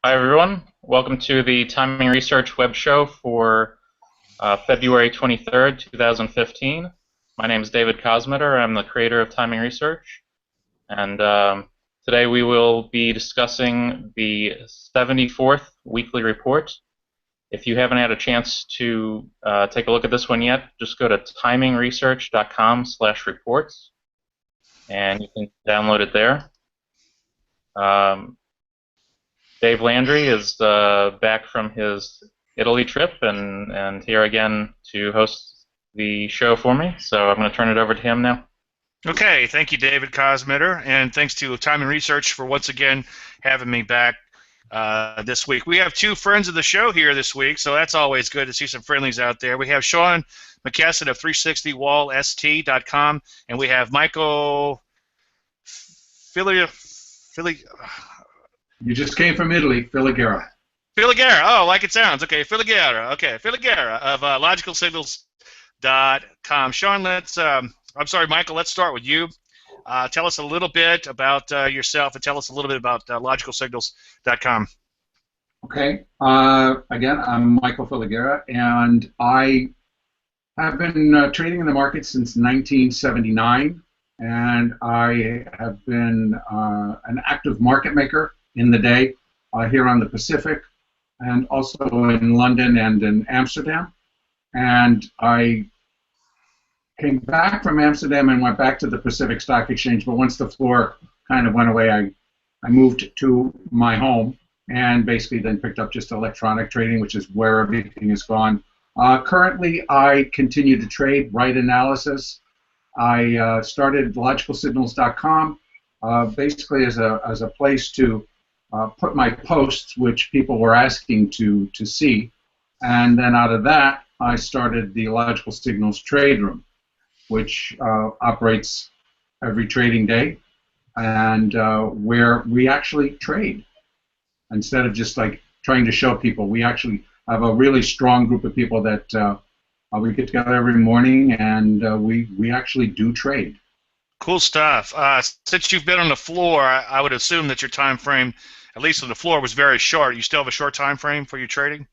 Hi everyone, welcome to the Timing Research web show for February 23rd, 2015. My name is David Kosmeter. I'm the creator of Timing Research, and today we will be discussing the 74th weekly report. If you haven't had a chance to take a look at this one yet, just go to TimingResearch.com/reports, and you can download it there. Dave Landry is back from his Italy trip and here again to host the show for me. So I'm going to turn it over to him now. Okay, thank you, David Kosmeter, and thanks to Timing Research for once again having me back this week. We have two friends of the show here this week, so that's always good to see some friendlies out there. We have Sean Mckisson of 360wallst.com, and we have Michael You just came from Italy, Filighera. Filighera, oh, like it sounds. Okay, Filighera. Okay, Filighera of logicalsignals.com. Sean, Michael, let's start with you. Tell us a little bit about yourself and tell us a little bit about logicalsignals.com. Okay. Again, I'm Michael Filighera, and I have been trading in the market since 1979, and I have been an active market maker in the day here on the Pacific, and also in London and in Amsterdam. And I came back from Amsterdam and went back to the Pacific Stock Exchange, but once the floor kind of went away, I moved to my home and basically then picked up just electronic trading, which is where everything has gone. Currently, I continue to trade, write analysis. I started logicalsignals.com basically as a place to put my posts, which people were asking to see, and then out of that, I started the Logical Signals Trade Room, which operates every trading day, and where we actually trade instead of just like trying to show people. We actually have a really strong group of people that we get together every morning, and we actually do trade. Cool stuff. Since you've been on the floor, I would assume that your time frame, at least on the floor, was very short. You still have a short time frame for your trading?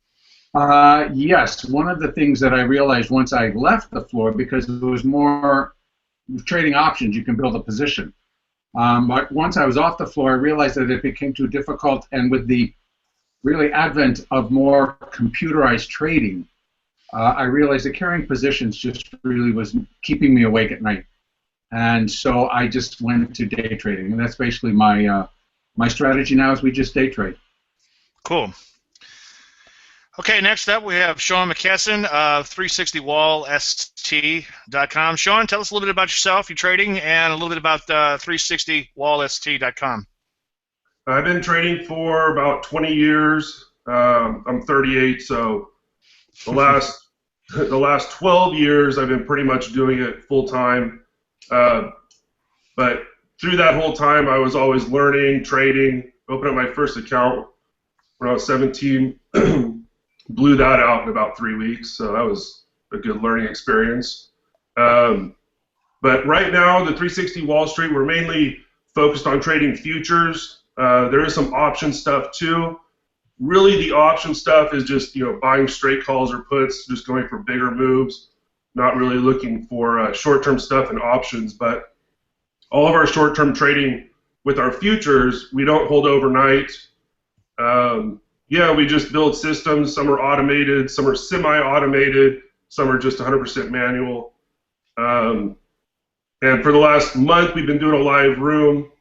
Yes. One of the things that I realized once I left the floor, because it was more trading options, you can build a position. But once I was off the floor, I realized that it became too difficult, and with the really advent of more computerized trading, I realized that carrying positions just really was keeping me awake at night. And so I just went to day trading, and that's basically my my strategy now is we just day trade. Cool. Okay, next up we have Sean Mckisson of 360wallst.com. Sean, tell us a little bit about yourself, your trading, and a little bit about 360wallst.com. I've been trading for about 20 years. I'm 38, so the last 12 years I've been pretty much doing it full time. But through that whole time, I was always learning, trading. Opened up my first account when I was 17. Blew that out in about 3 weeks, so that was a good learning experience. But right now, the 360 Wall Street, we're mainly focused on trading futures. There is some option stuff too. Really, the option stuff is just buying straight calls or puts, just going for bigger moves. Not really looking for short-term stuff and options, but all of our short-term trading with our futures, we don't hold overnight. Yeah, we just build systems. Some are automated, some are semi-automated, some are just 100% manual. And for the last month, we've been doing a live room.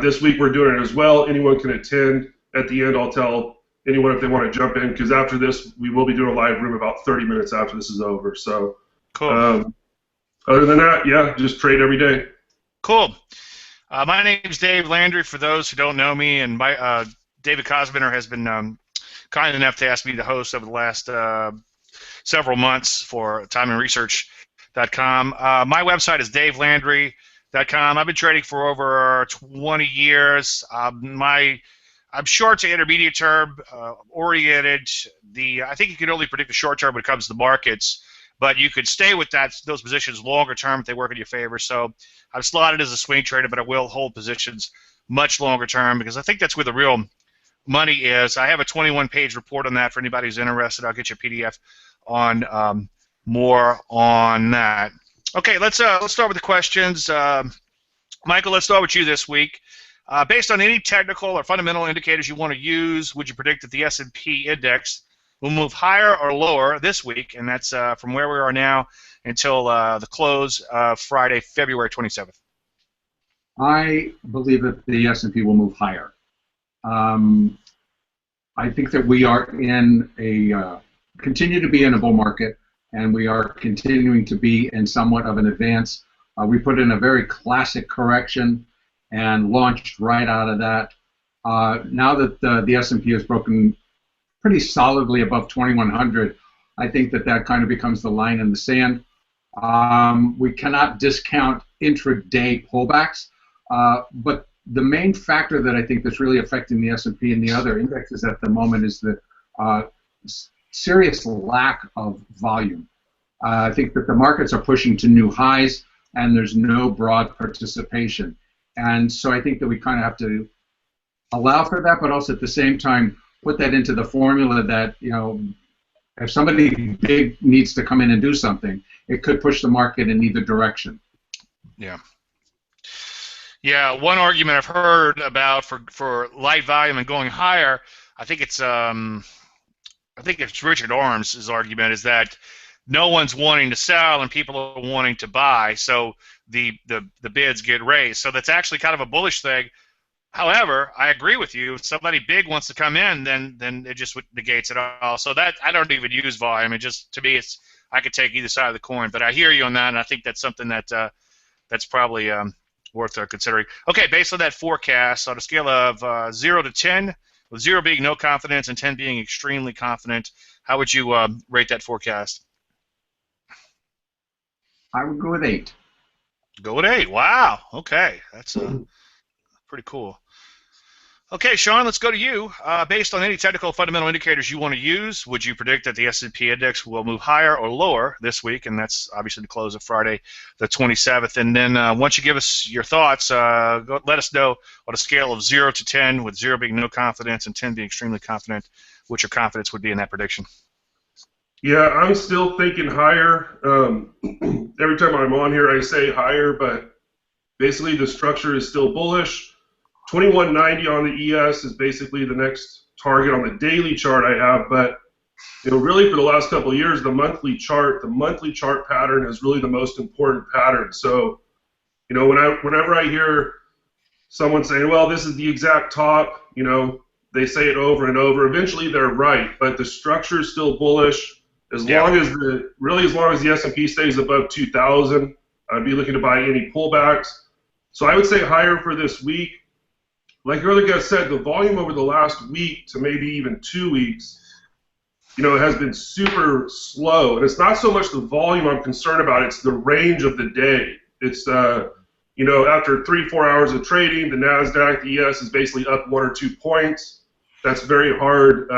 This week we're doing it as well. Anyone can attend. At the end, I'll tell anyone if they want to jump in, because after this, we will be doing a live room about 30 minutes after this is over. So, cool. Other than that, yeah, just trade every day. Cool. My name is Dave Landry, for those who don't know me, and David Kosmeter has been kind enough to ask me to host over the last several months for TimingResearch.com. My website is davelandry.com. I've been trading for over 20 years. I'm short to intermediate term oriented. I think you can only predict the short term when it comes to the markets, but you could stay with those positions longer term if they work in your favor. So I've slotted as a swing trader, but I will hold positions much longer term because I think that's where the real money is. I have a 21-page report on that for anybody who's interested. I'll get you a PDF on more on that. Okay, let's start with the questions. Michael, let's start with you this week. Based on any technical or fundamental indicators you want to use, would you predict that the S&P index will move higher or lower this week? And that's from where we are now until the close of Friday, February 27th. I believe that the S&P will move higher. I think that we are in continue to be in a bull market, and we are continuing to be in somewhat of an advance. We put in a very classic correction and launched right out of that. Now that the S&P has broken pretty solidly above 2100, I think that that kind of becomes the line in the sand. We cannot discount intraday pullbacks, but the main factor that I think that's really affecting the S&P and the other indexes at the moment is the serious lack of volume. I think that the markets are pushing to new highs, and there's no broad participation. And so I think that we kind of have to allow for that, but also at the same time put that into the formula that, you know, if somebody big needs to come in and do something, it could push the market in either direction. Yeah. Yeah, one argument I've heard about for light volume and going higher, I think it's Richard Orm's argument is that no one's wanting to sell and people are wanting to buy, so the bids get raised. So that's actually kind of a bullish thing. However, I agree with you. If somebody big wants to come in, then it just negates it all. So that I don't even use volume. It just, to me, I could take either side of the coin. But I hear you on that, and I think that's something that that's probably worth considering. Okay, based on that forecast, on a scale of 0 to 10, with 0 being no confidence and 10 being extremely confident, how would you rate that forecast? I would go with 8. Go with 8. Wow. Okay, that's pretty cool. Okay, Sean, let's go to you. Based on any technical fundamental indicators you want to use, would you predict that the S&P index will move higher or lower this week? And that's obviously the close of Friday, the 27th. And then once you give us your thoughts, let us know on a scale of 0 to 10, with 0 being no confidence and 10 being extremely confident, what your confidence would be in that prediction. Yeah, I'm still thinking higher. Every time I'm on here, I say higher, but basically the structure is still bullish. 2190 on the ES is basically the next target on the daily chart I have, but really for the last couple of years, the monthly chart pattern is really the most important pattern. So, whenever I hear someone saying, well, this is the exact top, they say it over and over. Eventually they're right, but the structure is still bullish. As long as the S&P stays above 2,000, I'd be looking to buy any pullbacks. So I would say higher for this week. Like your other guy said, the volume over the last week to maybe even 2 weeks, it has been super slow. And it's not so much the volume I'm concerned about, it's the range of the day. It's, after 3-4 hours of trading, the NASDAQ, the ES is basically up 1 or 2 points. That's very hard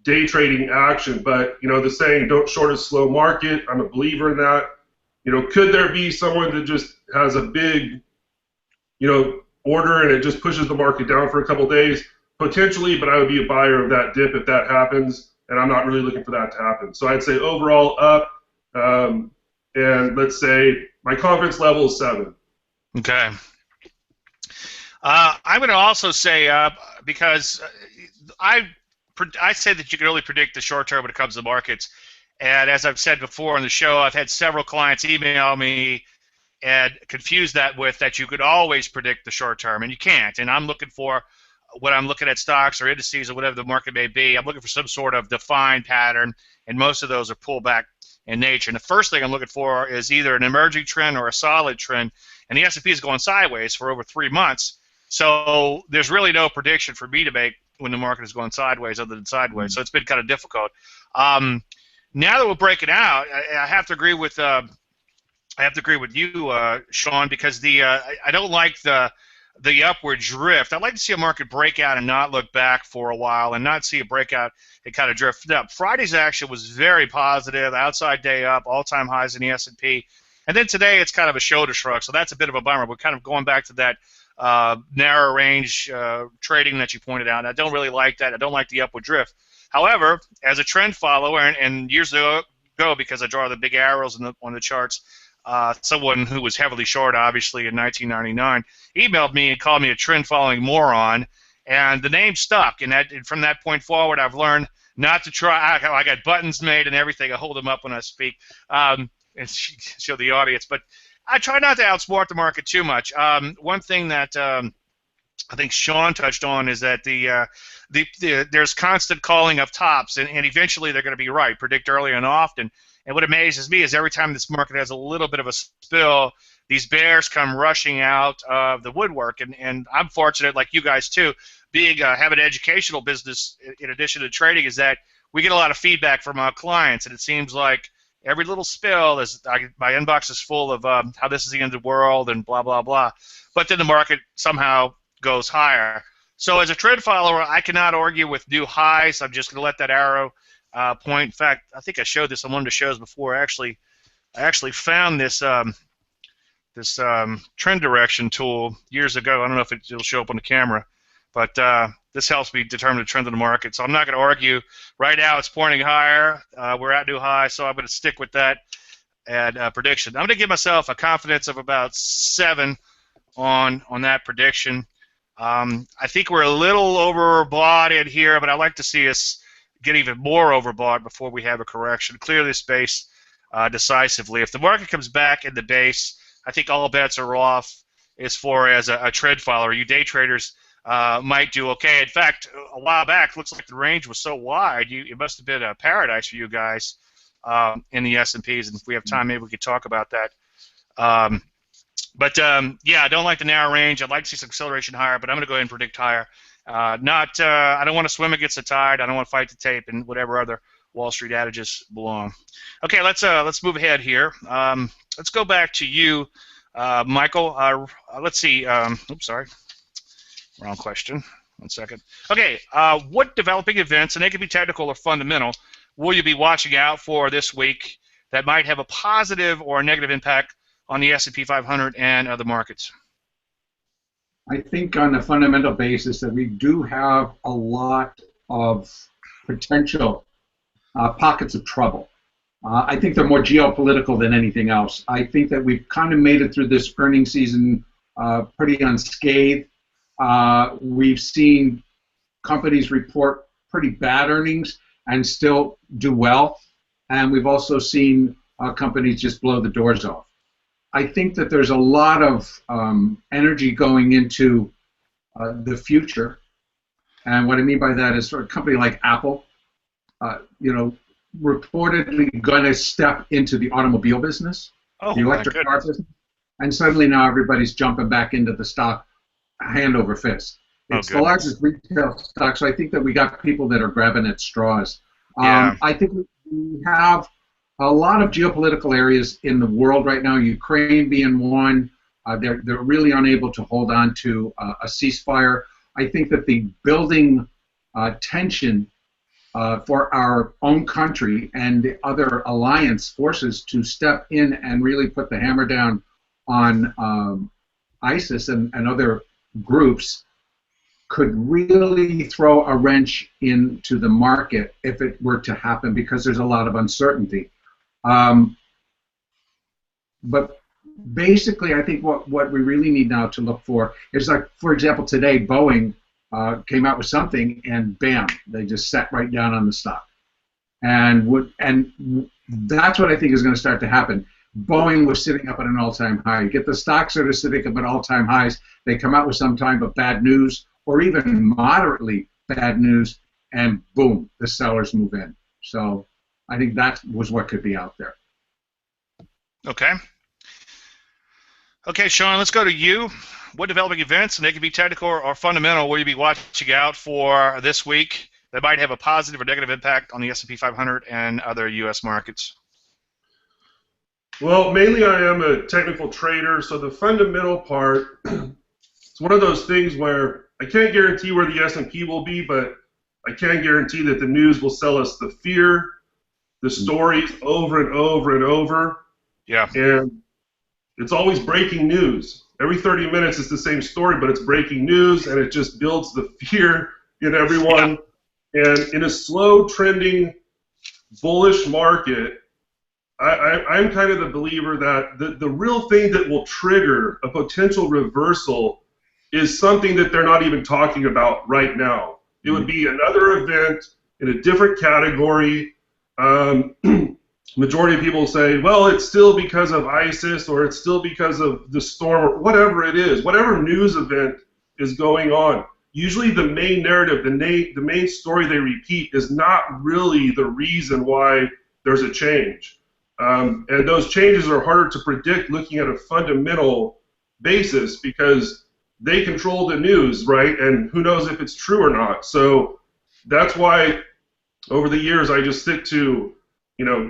day trading action. But, the saying, don't short a slow market, I'm a believer in that. Could there be someone that just has a big, order and it just pushes the market down for a couple days? Potentially, but I would be a buyer of that dip if that happens, and I'm not really looking for that to happen. So I'd say overall up, and let's say my confidence level is 7. Okay. I'm going to also say up because I say that you can only predict the short term when it comes to markets. And as I've said before on the show, I've had several clients email me and confuse that with that you could always predict the short term, and you can't. And I'm looking for, when I'm looking at stocks or indices or whatever the market may be, I'm looking for some sort of defined pattern, and most of those are pullback in nature. And the first thing I'm looking for is either an emerging trend or a solid trend, and the S&P is going sideways for over 3 months. So there's really no prediction for me to make when the market is going sideways other than sideways. So it's been kind of difficult. Now that we're breaking out, I have to agree with you, Sean, because I don't like the upward drift. I'd like to see a market break out and not look back for a while, and not see a breakout and kind of drift up. Friday's action was very positive, outside day up, all-time highs in the S&P, and then today it's kind of a shoulder shrug. So that's a bit of a bummer. We're kind of going back to that narrow range trading that you pointed out. And I don't really like that. I don't like the upward drift. However, as a trend follower, and years ago, because I draw the big arrows on the charts, someone who was heavily short, obviously, in 1999, emailed me and called me a trend-following moron, and the name stuck. And from that point forward, I've learned not to try. I got buttons made and everything. I hold them up when I speak and show the audience. But I try not to outsmart the market too much. One thing that I think Sean touched on is that there's constant calling of tops, and eventually they're going to be right. Predict early and often. And what amazes me is every time this market has a little bit of a spill, these bears come rushing out of the woodwork. And I'm fortunate, like you guys too, have an educational business in addition to trading, is that we get a lot of feedback from our clients, and it seems like every little spill my inbox is full of how this is the end of the world and blah blah blah. But then the market somehow goes higher. So as a trend follower, I cannot argue with new highs. I'm just going to let that arrow point. In fact, I think I showed this on one of the shows before. I actually found this this trend direction tool years ago. I don't know if it'll show up on the camera, but this helps me determine the trend of the market. So I'm not going to argue. Right now it's pointing higher. We're at new high, so I'm going to stick with that and prediction. I'm going to give myself a confidence of about 7 on that prediction. I think we're a little overbought in here, but I'd like to see us get even more overbought before we have a correction. Clear this base decisively. If the market comes back in the base, I think all bets are off as far as a trend follower. You day traders might do okay. In fact, a while back, looks like the range was so wide, it must have been a paradise for you guys in the S&Ps. And if we have time, maybe we could talk about that. Yeah, I don't like the narrow range. I'd like to see some acceleration higher, but I'm going to go ahead and predict higher. I don't want to swim against the tide. I don't want to fight the tape, and whatever other Wall Street adages belong. Okay, let's move ahead here. Let's go back to you, Michael. Let's see. Oops, sorry, wrong question. 1 second. Okay, what developing events, and they can be technical or fundamental, will you be watching out for this week that might have a positive or a negative impact on the S&P 500 and other markets? I think on a fundamental basis that we do have a lot of potential pockets of trouble. I think they're more geopolitical than anything else. I think that we've kind of made it through this earnings season pretty unscathed. We've seen companies report pretty bad earnings and still do well, and we've also seen companies just blow the doors off. I think that there's a lot of energy going into the future, and what I mean by that is sort of a company like Apple, reportedly going to step into the automobile business, the electric car business, and suddenly now everybody's jumping back into the stock hand over fist. It's the largest retail stock, so I think that we got people that are grabbing at straws. Yeah. I think we have a lot of geopolitical areas in the world right now, Ukraine being one. They're really unable to hold on to a ceasefire. I think that the building tension for our own country and the other alliance forces to step in and really put the hammer down on ISIS and other groups could really throw a wrench into the market if it were to happen, because there's a lot of uncertainty. But basically, I think what we really need now to look for is, like, for example, today Boeing came out with something, and bam, they just sat right down on the stock. And that's what I think is going to start to happen. Boeing was sitting up at an all-time high. You get the stocks that are sitting up at all-time highs, they come out with some type of bad news, or even moderately bad news, and boom, the sellers move in. So I think that was what could be out there. Okay. Okay, Sean, let's go to you. What developing events, and they can be technical or fundamental, will you be watching out for this week that might have a positive or negative impact on the S&P 500 and other U.S. markets? Well, mainly I am a technical trader, so the fundamental part, it's one of those things where I can't guarantee where the S&P will be, but I can guarantee that the news will sell us the fear, the stories over and over and over. Yeah. And it's always breaking news. every 30 minutes it's the same story, but it's breaking news, and it just builds the fear in everyone. And in a slow trending bullish market, I'm kind of the believer that the real thing that will trigger a potential reversal is something that they're not even talking about right now. It would be another event in a different category. Majority of people say, well, it's still because of ISIS, or it's still because of the storm, or whatever it is, whatever news event is going on. Usually the main narrative, the main story they repeat is not really the reason why there's a change. And those changes are harder to predict looking at a fundamental basis because they control the news, right? And who knows if it's true or not. So that's why over the years I just stick to,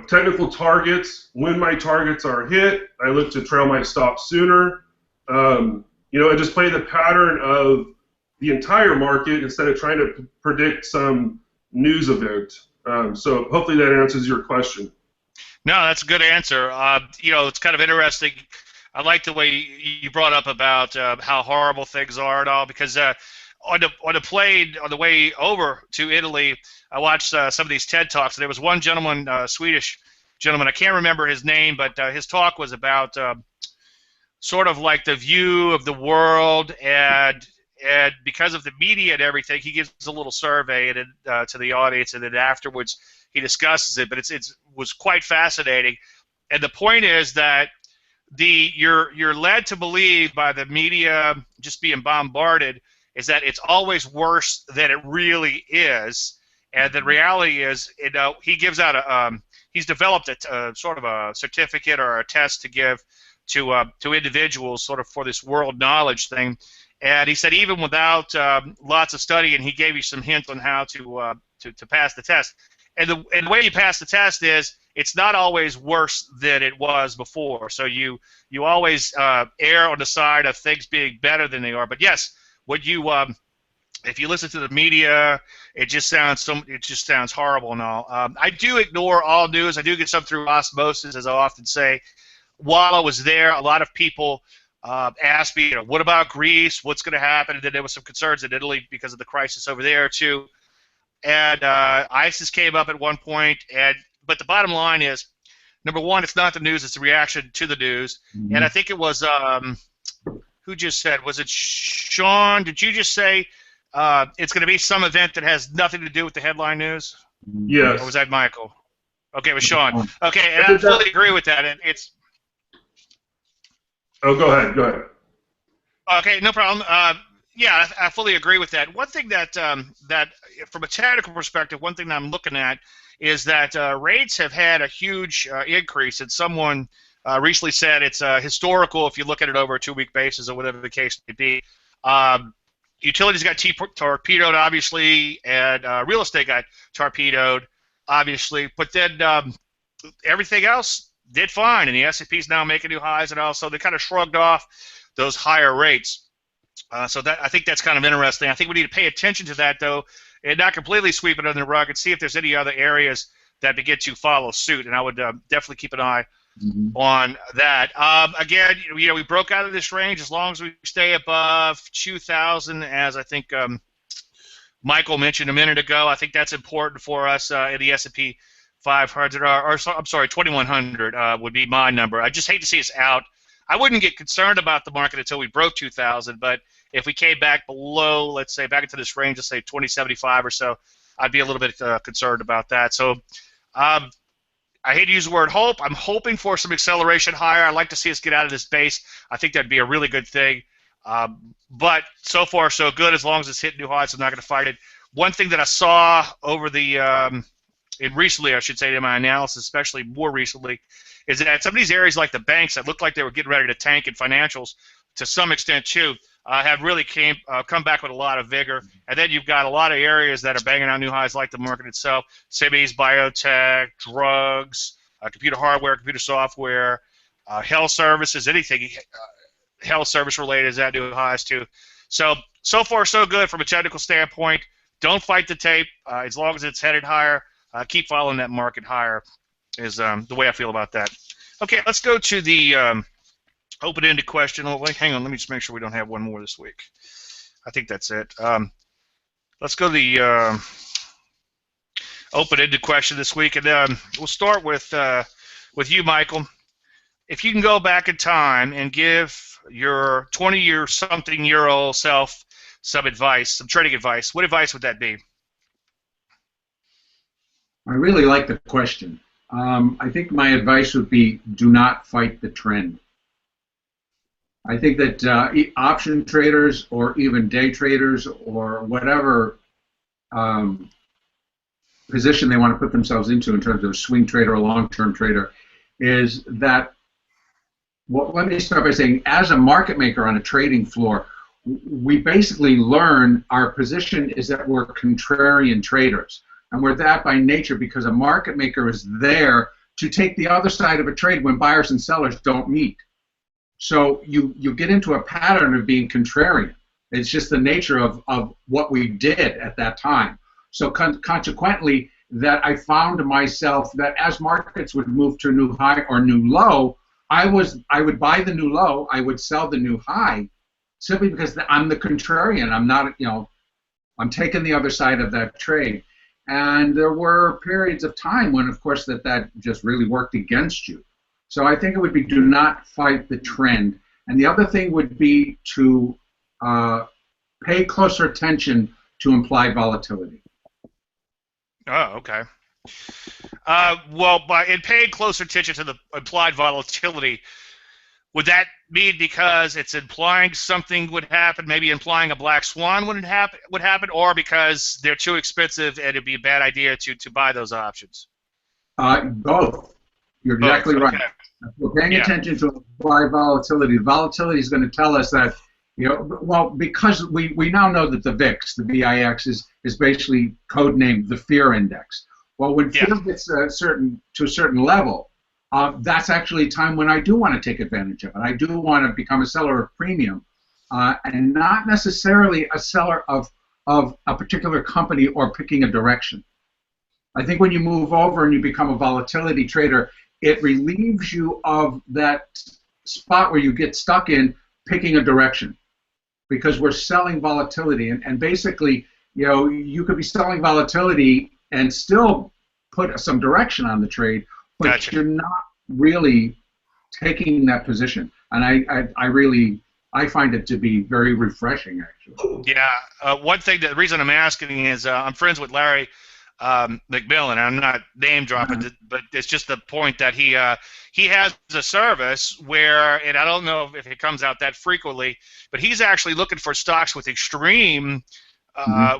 technical targets. When my targets are hit, I look to trail my stop sooner. And just play the pattern of the entire market instead of trying to predict some news event. So hopefully that answers your question. No, that's a good answer. It's kind of interesting. I like the way you brought up about how horrible things are and all, because on the plane on the way over to Italy, I watched some of these TED Talks. And there was one gentleman, Swedish gentleman, I can't remember his name, but his talk was about sort of like the view of the world, and because of the media and everything, he gives a little survey to the audience, and then afterwards he discusses it. But it was quite fascinating, and the point is that you're led to believe by the media just being bombarded is that it's always worse than it really is, and the reality is, he gives out he's developed a sort of a certificate or a test to give to individuals sort of for this world knowledge thing. And he said even without lots of study, and he gave you some hints on how to pass the test. And the way you pass the test is it's not always worse than it was before. So you always err on the side of things being better than they are. But yes, if you listen to the media, it just sounds horrible and all. I do ignore all news. I do get some through osmosis, as I often say. While I was there, a lot of people asked me, what about Greece? What's going to happen? And then there was some concerns in Italy because of the crisis over there too. And ISIS came up at one point. But the bottom line is, number one, it's not the news; it's the reaction to the news. Mm-hmm. And I think it was who just said? Was it Sean? Did you just say it's going to be some event that has nothing to do with the headline news? Yes. Or was that Michael? Okay, it was Sean. Okay, and I fully agree with that. And it's. Oh, go ahead. Okay, no problem. Yeah, I fully agree with that. One thing that from a technical perspective, one thing that I'm looking at is that rates have had a huge increase. And someone recently said it's historical if you look at it over a 2-week basis or whatever the case may be. Utilities got torpedoed, obviously, and real estate got torpedoed, obviously. But then everything else did fine, and the S&P is now making new highs and all, so they kind of shrugged off those higher rates. So I think that's kind of interesting. I think we need to pay attention to that, though, and not completely sweep it under the rug, and see if there's any other areas that begin to follow suit. And I would definitely keep an eye on that. Again, we broke out of this range as long as we stay above 2,000, as I think Michael mentioned a minute ago. I think that's important for us in the S&P 500, or I'm sorry, 2,100 would be my number. I just hate to see us out. I wouldn't get concerned about the market until we broke 2,000, but if we came back below, let's say, back into this range, let's say 2075 or so, I'd be a little bit concerned about that. So I hate to use the word hope. I'm hoping for some acceleration higher. I'd like to see us get out of this base. I think that'd be a really good thing. But so far, so good. As long as it's hitting new highs, I'm not going to fight it. One thing that I saw over the recently, I should say, in my analysis, especially more recently, is that some of these areas like the banks that looked like they were getting ready to tank in financials to some extent too have really come back with a lot of vigor. And then you've got a lot of areas that are banging out new highs like the market itself, semis, biotech, drugs, computer hardware, computer software, health services, anything health service related is at new highs too. So far so good from a technical standpoint. Don't fight the tape as long as it's headed higher. Keep following that market higher is the way I feel about that. Okay, let's go to the Open-ended question. Oh, wait, hang on. Let me just make sure we don't have one more this week. I think that's it. Let's go to the open-ended question this week, and we'll start with you, Michael. If you can go back in time and give your 20-something-year-old self some advice, some trading advice, what advice would that be? I really like the question. I think my advice would be do not fight the trend. I think that option traders or even day traders or whatever position they want to put themselves into in terms of a swing trader or long-term trader is that, well, let me start by saying, as a market maker on a trading floor, we basically learn our position is that we're contrarian traders. And we're that by nature because a market maker is there to take the other side of a trade when buyers and sellers don't meet. So you get into a pattern of being contrarian. It's just the nature of what we did at that time. So consequently, that I found myself that as markets would move to a new high or new low, I would buy the new low, I would sell the new high, simply because I'm the contrarian. I'm not, I'm taking the other side of that trade. And there were periods of time when, of course, that just really worked against you. So I think it would be do not fight the trend. And the other thing would be to pay closer attention to implied volatility. Oh, okay. In paying closer attention to the implied volatility, would that mean because it's implying something would happen, maybe implying a black swan would happen, or because they're too expensive and it'd be a bad idea to buy those options? Both. You're exactly right. Okay. If we're paying attention to implied volatility, the volatility is going to tell us that, because we now know that the VIX, the VIX, is basically codenamed the fear index. Well, when fear gets to a certain level, that's actually a time when I do want to take advantage of it. I do want to become a seller of premium, and not necessarily a seller of a particular company or picking a direction. I think when you move over and you become a volatility trader, it relieves you of that spot where you get stuck in picking a direction, because we're selling volatility, and basically, you could be selling volatility and still put some direction on the trade, but Gotcha. You're not really taking that position. And I find it to be very refreshing, actually. Yeah. One thing, the reason I'm asking is I'm friends with Larry Mckisson. I'm not name dropping, but it's just the point that he has a service where, and I don't know if it comes out that frequently, but he's actually looking for stocks with extreme,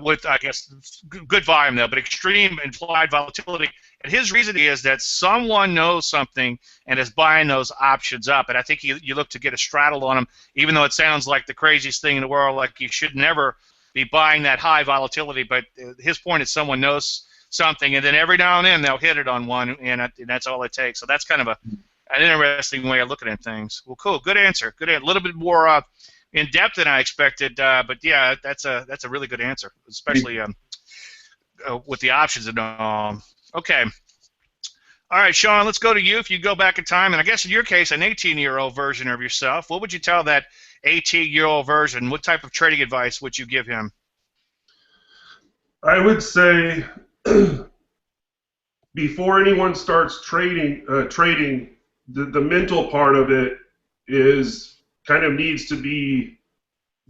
with, I guess, good volume though, but extreme implied volatility. And his reason is that someone knows something and is buying those options up. And I think you look to get a straddle on them, even though it sounds like the craziest thing in the world, like you should never be buying that high volatility. But his point is someone knows something, and then every now and then they'll hit it on one, and that's all it takes. So that's kind of an interesting way of looking at things. Well, cool. Good answer. Good answer. A little bit more in depth than I expected, but yeah, that's a really good answer, especially with the options and all. Okay. All right, Sean, let's go to you. If you go back in time, and I guess in your case, an 18-year-old version of yourself, what would you tell that 18-year-old version? What type of trading advice would you give him? I would say before anyone starts trading, the mental part of it is kind of needs to be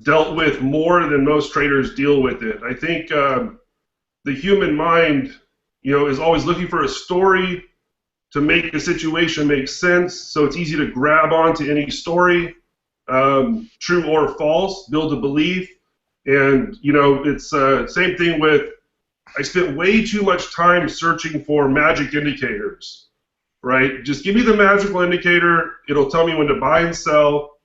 dealt with more than most traders deal with it. I think the human mind, is always looking for a story to make a situation make sense. So it's easy to grab onto any story, true or false, build a belief, and it's same thing with. I spent way too much time searching for magic indicators, right? Just give me the magical indicator. It'll tell me when to buy and sell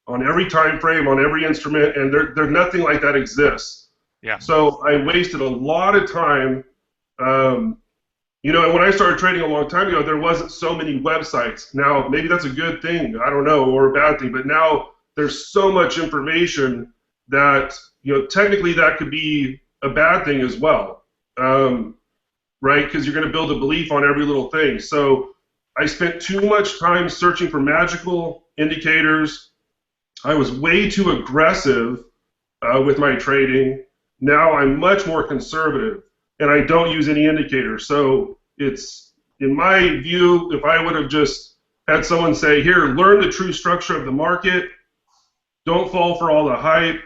on every time frame, on every instrument, and there's nothing like that exists. Yeah. So I wasted a lot of time. And when I started trading a long time ago, there wasn't so many websites. Now, maybe that's a good thing, I don't know, or a bad thing, but now there's so much information that, technically that could be a bad thing as well, right? Because you're going to build a belief on every little thing. So I spent too much time searching for magical indicators. I was way too aggressive with my trading. Now I'm much more conservative, and I don't use any indicators. So it's, in my view, if I would have just had someone say, here, learn the true structure of the market, don't fall for all the hype,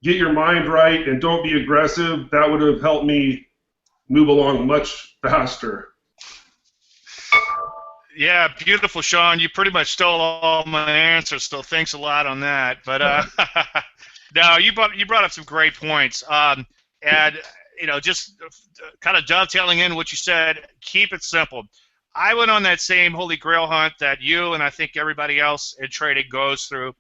get your mind right, and don't be aggressive, that would have helped me move along much faster. Yeah, beautiful, Sean. You pretty much stole all my answers, so thanks a lot on that. But no, you brought up some great points. And just kind of dovetailing in what you said, keep it simple. I went on that same holy grail hunt that you and I think everybody else in trading goes through.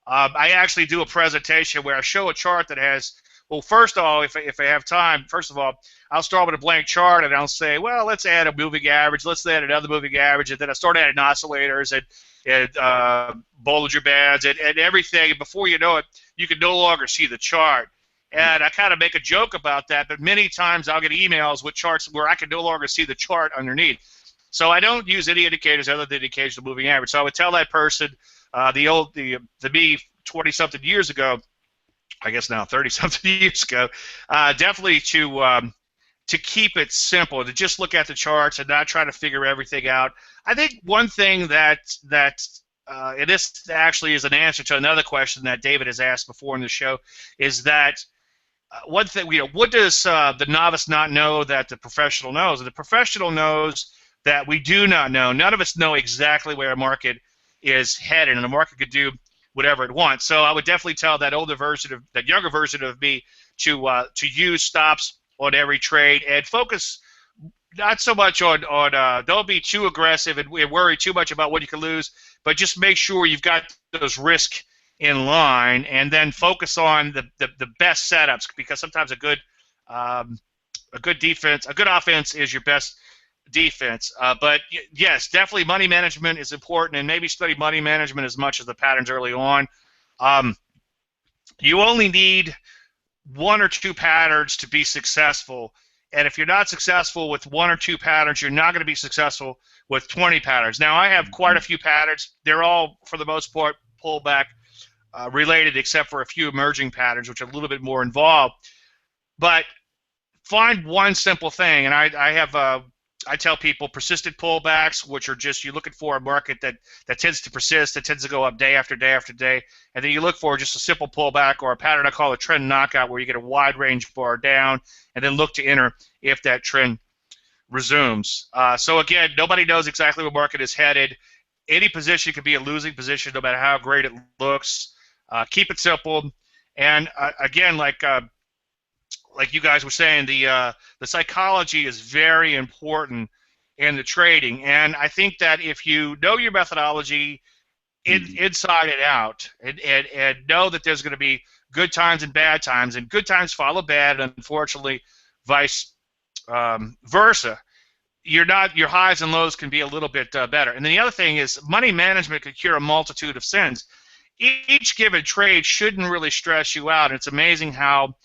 I actually do a presentation where I show a chart that has, well, first of all, if I have time, first of all, I'll start with a blank chart and I'll say, well, let's add a moving average, let's add another moving average, and then I start adding oscillators and Bollinger Bands and everything. And before you know it, you can no longer see the chart. And I kind of make a joke about that, but many times I'll get emails with charts where I can no longer see the chart underneath. So I don't use any indicators other than the occasional moving average. So I would tell that person, the me 20-something years ago, I guess now 30-something years ago, definitely to keep it simple, to just look at the charts and not try to figure everything out. I think one thing that and this actually is an answer to another question that David has asked before in the show, is that one thing, what does the novice not know that the professional knows? And the professional knows that we do not know. None of us know exactly where a market is headed, and the market could do whatever it wants. So I would definitely tell that younger version of me to use stops on every trade and focus not so much on don't be too aggressive and worry too much about what you can lose, but just make sure you've got those risks in line, and then focus on the best setups, because sometimes a good defense, a good offense is your best defense. But yes, definitely money management is important, and maybe study money management as much as the patterns early on. You only need 1 or 2 patterns to be successful, and if you're not successful with 1 or 2 patterns, you're not going to be successful with 20 patterns. Now, I have quite a few patterns. They're all, for the most part, pullback related, except for a few emerging patterns, which are a little bit more involved. But find one simple thing, and I tell people persistent pullbacks, which are just you're looking for a market that tends to persist, that tends to go up day after day after day, and then you look for just a simple pullback or a pattern I call a trend knockout, where you get a wide range bar down, and then look to enter if that trend resumes. So again, nobody knows exactly where market is headed. Any position could be a losing position, no matter how great it looks. Keep it simple, and again, like you guys were saying, the psychology is very important in the trading, and I think that if you know your methodology inside and out, and know that there's going to be good times and bad times, and good times follow bad, and unfortunately, vice versa, your highs and lows can be a little bit better. And then the other thing is money management can cure a multitude of sins. Each given trade shouldn't really stress you out. It's amazing how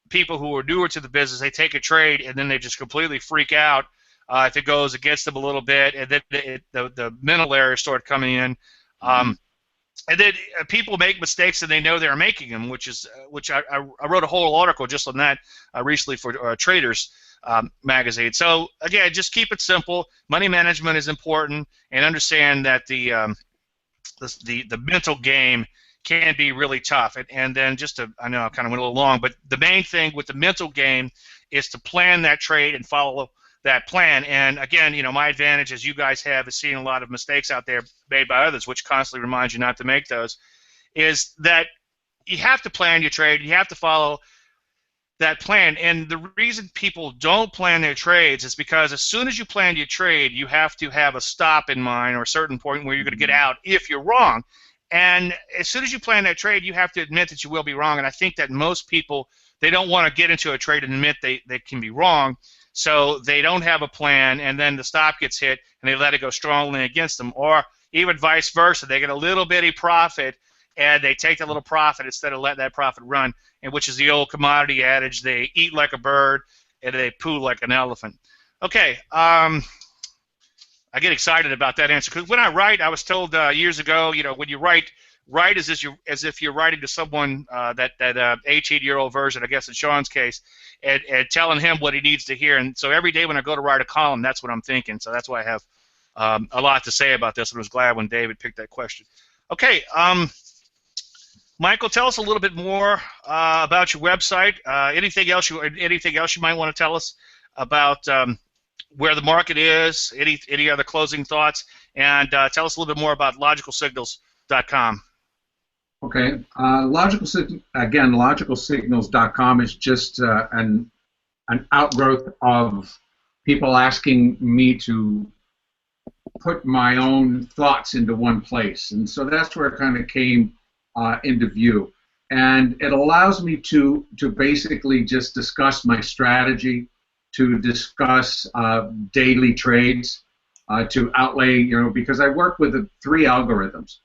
people who are newer to the business, they take a trade and then they just completely freak out if it goes against them a little bit, and then the mental errors start coming in. And then people make mistakes and they know they're making them, which I wrote a whole article just on that recently for Traders magazine. So again, just keep it simple. Money management is important, and understand that the mental game can be really tough. And then I know I kind of went a little long, but the main thing with the mental game is to plan that trade and follow that plan. And again, my advantage, as you guys have, is seeing a lot of mistakes out there made by others, which constantly reminds you not to make those, is that you have to plan your trade. You have to follow that plan. And the reason people don't plan their trades is because as soon as you plan your trade, you have to have a stop in mind, or a certain point where you're going to get out if you're wrong. And as soon as you plan that trade, you have to admit that you will be wrong. And I think that most people, they don't want to get into a trade and admit they can be wrong, so they don't have a plan, and then the stop gets hit and they let it go strongly against them. Or even vice versa, they get a little bitty profit and they take that little profit instead of letting that profit run, and which is the old commodity adage, they eat like a bird and they poo like an elephant. Okay, I I get excited about that answer because when I write, I was told years ago, when you write as if you're writing to someone that 18-year-old version, I guess in Sean's case, and telling him what he needs to hear. And so every day when I go to write a column, that's what I'm thinking. So that's why I have a lot to say about this, and was glad when David picked that question. Okay, Michael, tell us a little bit more about your website. Anything else you might want to tell us about where the market is? Any other closing thoughts? And tell us a little bit more about logicalsignals.com. Okay, logicalsignals.com is just an outgrowth of people asking me to put my own thoughts into one place, and so that's where it kind of came into view. And it allows me to basically just discuss my strategy, to discuss daily trades, to outlay, because I work with the 3 algorithms.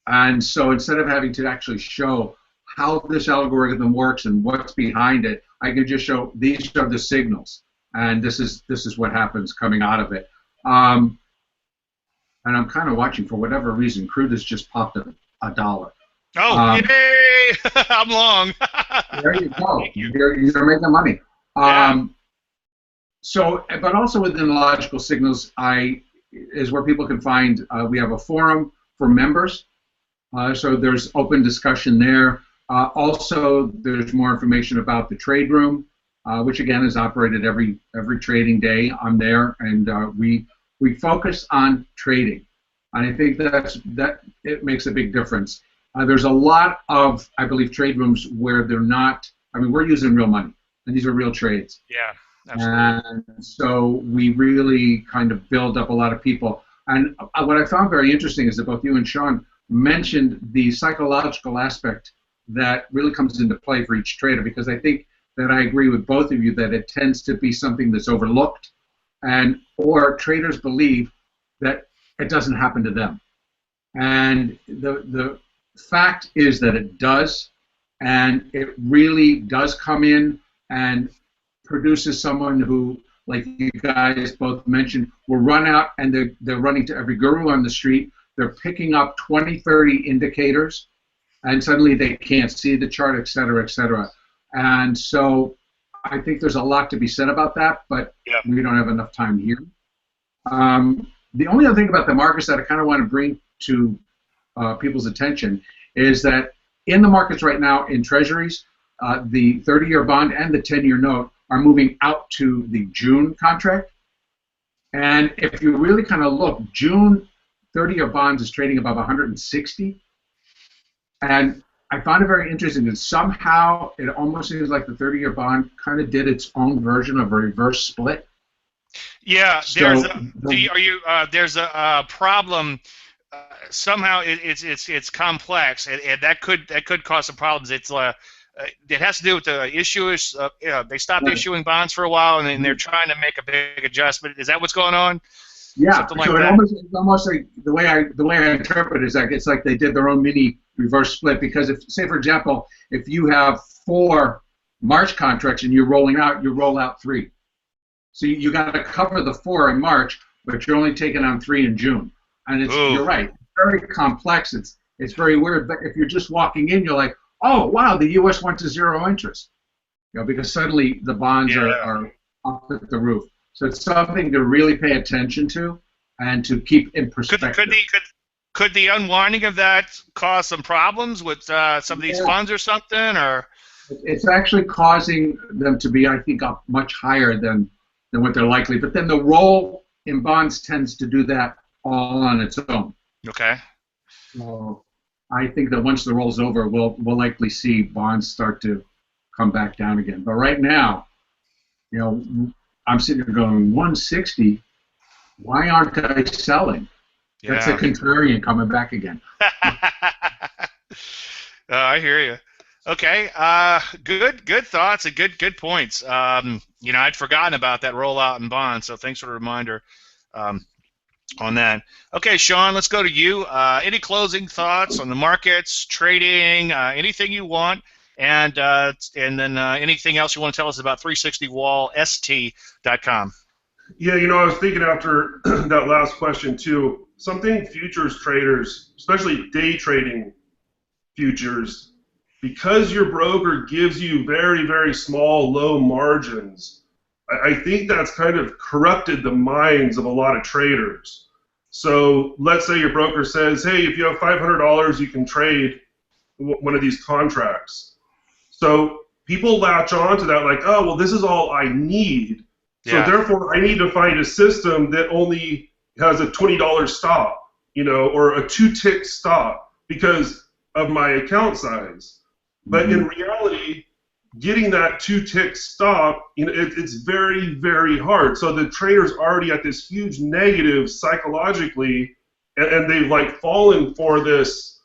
And so instead of having to actually show how this algorithm works and what's behind it, I can just show these are the signals, and this is what happens coming out of it. And I'm kind of watching, for whatever reason, crude has just popped $1. Oh, yay! I'm long. There you go. Thank you. You're making money. Yeah. So, but also within Logical Signals, is where people can find. We have a forum for members. So there's open discussion there. Also, there's more information about the trade room, which again is operated every trading day. I'm there, and we focus on trading, and I think that it makes a big difference. There's a lot of, I believe, trade rooms where they're not. I mean, we're using real money, and these are real trades. Yeah, absolutely. And so we really kind of build up a lot of people. And what I found very interesting is that both you and Sean mentioned the psychological aspect that really comes into play for each trader, because I think that I agree with both of you that it tends to be something that's overlooked, or traders believe that it doesn't happen to them. And the fact is that it does, and it really does come in and produces someone who, like you guys both mentioned, will run out and they're running to every guru on the street. They're picking up 20, 30 indicators, and suddenly they can't see the chart, et cetera, et cetera. And so I think there's a lot to be said about that, but we don't have enough time here. The only other thing about the markets that I kind of want to bring to people's attention is that in the markets right now, in treasuries, the 30-year bond and the 10-year note are moving out to the June contract. And if you really kind of look, June 30-year bonds is trading above 160. And I found it very interesting that somehow it almost seems like the 30-year bond kind of did its own version of a reverse split. Yeah, So, there's a problem. Somehow it's complex, and that could cause some problems. It has to do with the issuers. They stopped issuing bonds for a while, and they're trying to make a big adjustment. Is that what's going on? Yeah. Something like so that? It's almost like the way I interpret it is like it's like they did their own mini reverse split, because if, say for example, if you have 4 March contracts and you're rolling out, you roll out 3. So you got to cover the 4 in March, but you're only taking on 3 in June. And you're right, it's very complex. It's very weird. But if you're just walking in, you're like, oh wow, the U.S. went to 0 interest, because suddenly the bonds are up at the roof. So it's something to really pay attention to and to keep in perspective. Could the unwinding of that cause some problems with some of these funds or something, or? It's actually causing them to be, I think, up much higher than what they're likely. But then the roll in bonds tends to do that all on its own. Okay. So I think that once the roll's over, we'll likely see bonds start to come back down again. But right now, I'm sitting here going 160. Why aren't I selling? Yeah. That's a contrarian coming back again. I hear you. Okay, good thoughts and good points. I'd forgotten about that rollout in bonds, so thanks for the reminder on that. Okay, Sean, let's go to you. Any closing thoughts on the markets, trading, anything you want, and then anything else you want to tell us about 360wallst.com? Yeah, I was thinking after that last question too, something futures traders, especially day trading futures, because your broker gives you very, very small, low margins, I think that's kind of corrupted the minds of a lot of traders. So let's say your broker says, hey, if you have $500, you can trade one of these contracts. So people latch on to that like, oh, well, this is all I need. So Yeah. therefore, I need to find a system that only has a $20 stop, or a 2-tick stop because of my account size. But in reality, getting that 2-tick stop, it's very, very hard. So the trader's already at this huge negative psychologically, and they've like fallen for this.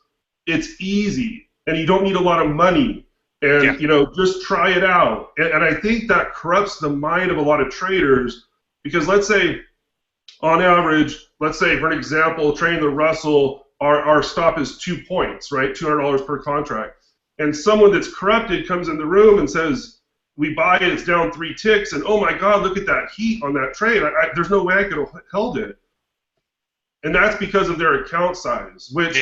It's easy, and you don't need a lot of money, and just try it out. And I think that corrupts the mind of a lot of traders because let's say, on average, let's say for an example, trading the Russell, our stop is 2 points, right? $200 per contract. And someone that's corrupted comes in the room and says, we buy it, it's down 3 ticks, and oh my God, look at that heat on that trade. There's no way I could have held it. And that's because of their account size, which,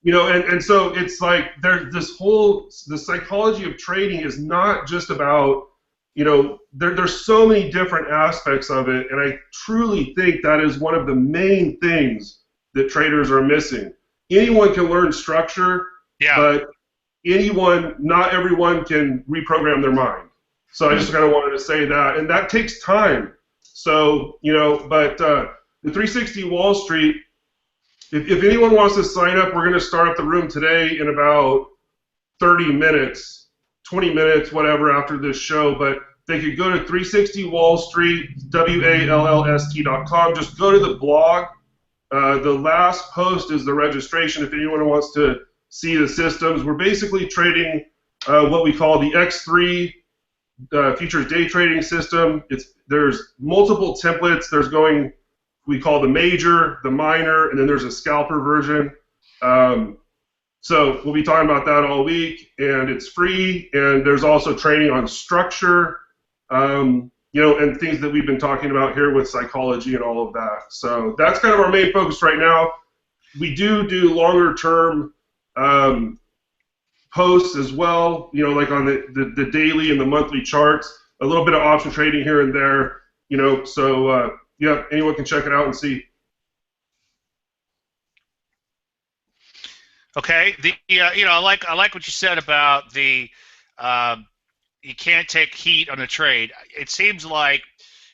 and so it's like there's the psychology of trading is not just about, there's so many different aspects of it, and I truly think that is one of the main things that traders are missing. Anyone can learn structure, but not everyone can reprogram their mind. So I just kind of wanted to say that, and that takes time. So, but the 360 Wall Street, if anyone wants to sign up, we're going to start up the room today in about 30 minutes, 20 minutes, whatever, after this show. But they could go to 360 Wall Street, WALLST.com. Just go to the blog. The last post is the registration if anyone wants to see the systems. We're basically trading what we call the X3 futures day trading system. There's multiple templates. We call the major, the minor, and then there's a scalper version. So we'll be talking about that all week, and it's free. And there's also training on structure, and things that we've been talking about here with psychology and all of that. So that's kind of our main focus right now. We do longer term posts as well, like on the daily and the monthly charts, a little bit of option trading here and there, so anyone can check it out and see. Okay, I like what you said about the you can't take heat on a trade. It seems like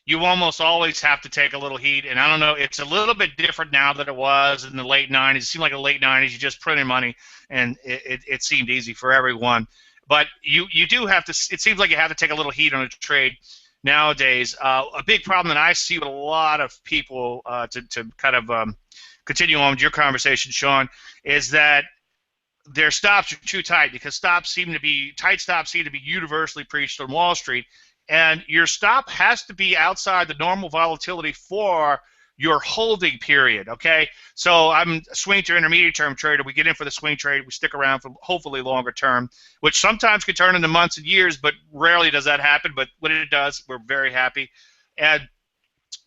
you almost always have to take a little heat, and I don't know, it's a little bit different now than it was in the late 90s. It seemed like the late 90s, you just printed money, and it seemed easy for everyone. But you do have to, it seems like you have to take a little heat on a trade nowadays. A big problem that I see with a lot of people, to kind of continue on with your conversation, Sean, is that their stops are too tight because tight stops seem to be universally preached on Wall Street. And your stop has to be outside the normal volatility for your holding period, okay? So I'm a swing to intermediate term trader. We get in for the swing trade. We stick around for hopefully longer term, which sometimes can turn into months and years, but rarely does that happen. But when it does, we're very happy. And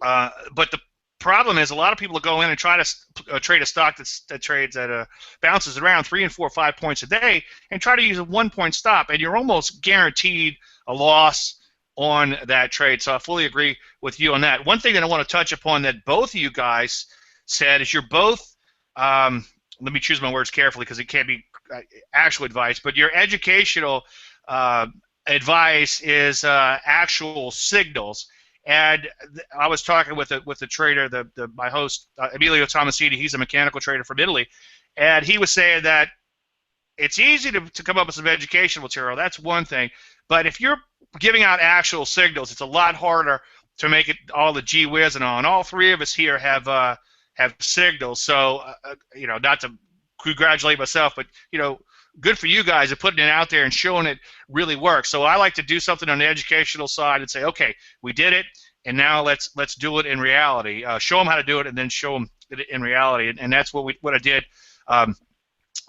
but the problem is a lot of people will go in and try to trade a stock that trades at bounces around 3 and 4 or 5 points a day and try to use a 1-point stop, and you're almost guaranteed a loss on that trade. So I fully agree with you on that. One thing that I want to touch upon that both of you guys said is you're both, let me choose my words carefully because it can't be actual advice, but your educational advice is actual signals. And I was talking with the trader, my host, Emilio Tomasini. He's a mechanical trader from Italy, and he was saying that it's easy to come up with some educational material. That's one thing. But if you're giving out actual signals, it's a lot harder to make it all the gee whiz and all. And all three of us here have signals. So not to congratulate myself, but good for you guys at putting it out there and showing it really works. So I like to do something on the educational side and say, okay, we did it, and now let's do it in reality. Show them how to do it, and then show them it in reality. And that's what I did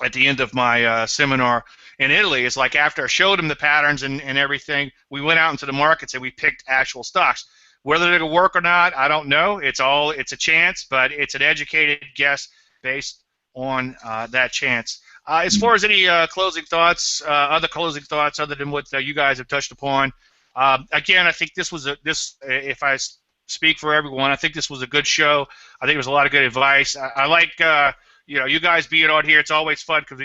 at the end of my seminar in Italy. It's like after I showed them the patterns and everything, we went out into the markets and we picked actual stocks. Whether it'll work or not, I don't know. It's a chance, but it's an educated guess based on that chance. As far as any closing thoughts, other closing thoughts other than what you guys have touched upon, again, I think this was if I speak for everyone, I think this was a good show. I think it was a lot of good advice. I like you guys being on here. It's always fun because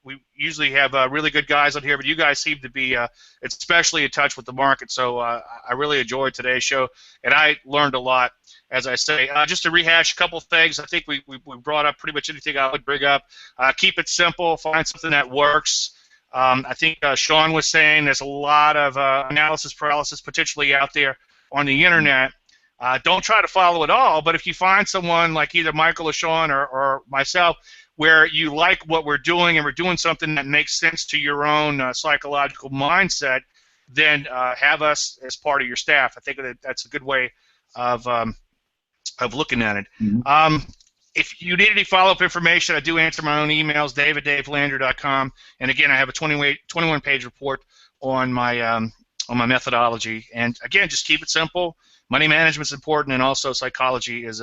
we usually have really good guys on here, but you guys seem to be especially in touch with the market. So I really enjoyed today's show, and I learned a lot. As I say, just to rehash a couple things, I think we brought up pretty much anything I would bring up. Keep it simple. Find something that works. I think Sean was saying there's a lot of analysis paralysis potentially out there on the internet. Don't try to follow it all, but if you find someone like either Michael or Sean or myself where you like what we're doing and we're doing something that makes sense to your own psychological mindset, then have us as part of your staff. I think that's a good way of looking at it. Mm-hmm. If you need any follow-up information, I do answer my own emails, david@davelandry.com. And again, I have a 21-page report on my methodology. And again, just keep it simple. Money management is important, and also psychology is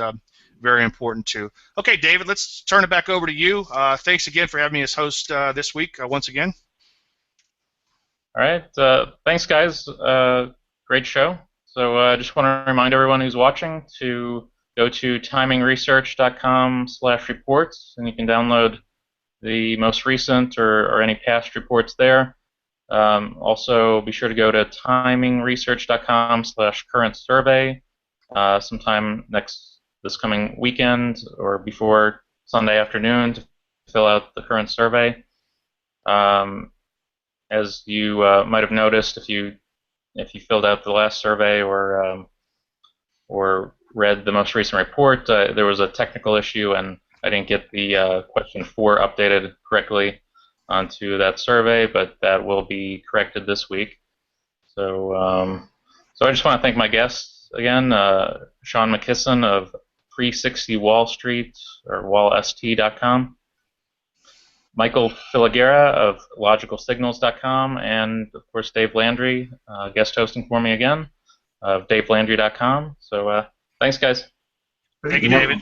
very important too. Okay, David, let's turn it back over to you. Thanks again for having me as host this week once again. All right. Thanks, guys. Great show. So I just want to remind everyone who's watching to go to TimingResearch.com/reports, and you can download the most recent or any past reports there. Also, be sure to go to TimingResearch.com/current survey sometime this coming weekend or before Sunday afternoon to fill out the current survey. As you might have noticed, if you filled out the last survey or read the most recent report, there was a technical issue and I didn't get the question 4 updated correctly onto that survey, but that will be corrected this week. So, so I just want to thank my guests again, Sean Mckisson of 360 Wall Street or wallst.com, Michael Filighera of logicalsignals.com, and of course Dave Landry, guest hosting for me again, of davelandry.com. So thanks, guys. Thank you, David.